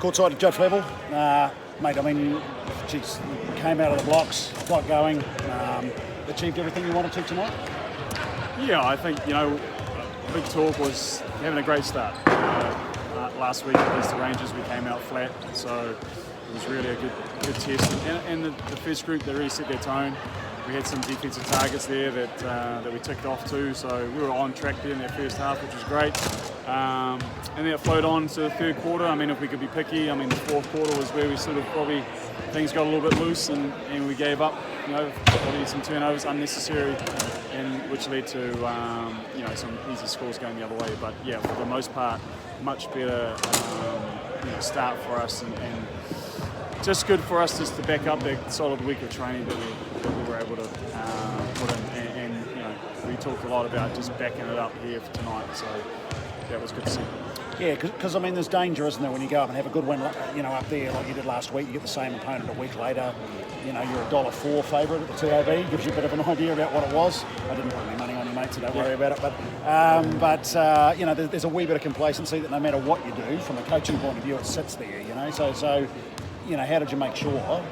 Courtside to Judd Flavell. Mate, I mean, geez, came out of the blocks, got going, achieved everything you wanted to tonight? Yeah, I think, big talk was having a great start. Last week against the Rangers, we came out flat, so it was really a good test. And the first group, they really set their tone. We had some defensive targets there that we ticked off too, so we were on track there in that first half, which was great. And then it flowed on to the third quarter. I mean, if we could be picky, I mean, the fourth quarter was where we sort of probably things got a little bit loose and we gave up, probably some turnovers unnecessary, and which led to some easy scores going the other way. But yeah, for the most part, much better start for us and just good for us just to back up that solid week of training that we were able to put in. And we talked a lot about just backing it up here for tonight, so that was good to see. Yeah, because I mean, there's danger, isn't there, when you go up and have a good win, up there like you did last week. You get the same opponent a week later. You're a $1.04 favourite at the TAB. Gives you a bit of an idea about what it was. I didn't put any money on you, mate, so don't worry about it. But there's a wee bit of complacency that no matter what you do, from a coaching point of view, it sits there. So how did you make sure?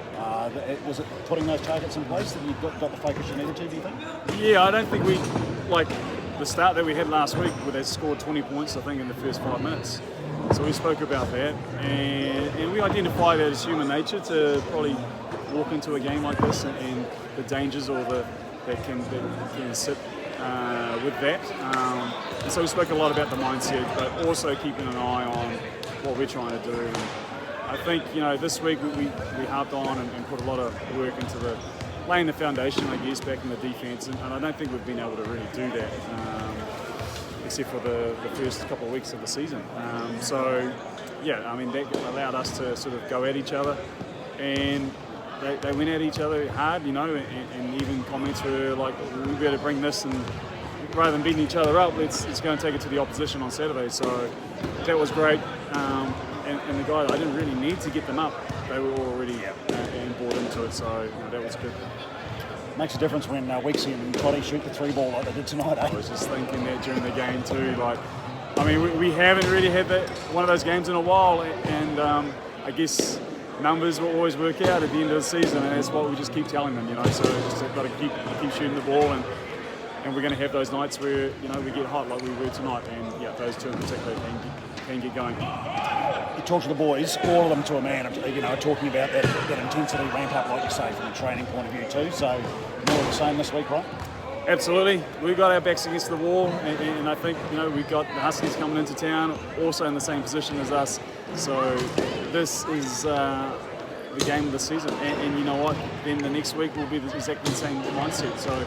Was it putting those targets in place that you got the focus you needed to? Do you think? Yeah, I don't think we the start that we had last week, where they scored 20 points, I think, in the first 5 minutes. So we spoke about that, and we identified that as human nature to probably walk into a game like this and the dangers that can sit with that. And so we spoke a lot about the mindset, but also keeping an eye on what we're trying to do. And I think this week we harped on and put a lot of work into laying the foundation, I guess, back in the defence, and I don't think we've been able to really do that, except for the first couple of weeks of the season. So yeah, I mean, that allowed us to sort of go at each other, and they went at each other hard, and even comments were like, we better bring this, and rather than beating each other up, let's go and take it to the opposition on Saturday. So that was great. And the guy, I didn't really need to get them up. They were already and bought into it, so that was good. Makes a difference when Weeksy and Toddy shoot the 3-ball like they did tonight, eh? I was just thinking that during the game too. We haven't really had one of those games in a while, and I guess numbers will always work out at the end of the season, and that's what we just keep telling them, So just got to keep shooting the ball, and we're going to have those nights where we get hot like we were tonight, and yeah, those two in particular can get going. You talk to the boys, all of them to a man, talking about that intensity ramp up, like you say, from a training point of view too. So more of the same this week, right? Absolutely. We've got our backs against the wall, and I think we've got the Huskies coming into town also in the same position as us. So this is the game of the season, and you know what? Then the next week will be exactly the same mindset. So.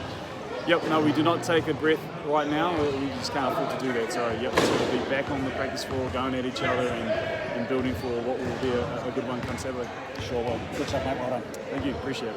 Yep, no, we do not take a breath right now. We just can't afford to do that. So, yep, we'll be back on the practice floor, going at each other and building for what will be a good one come Saturday. Sure will. Good stuff, mate. Well done. Thank you. Appreciate it.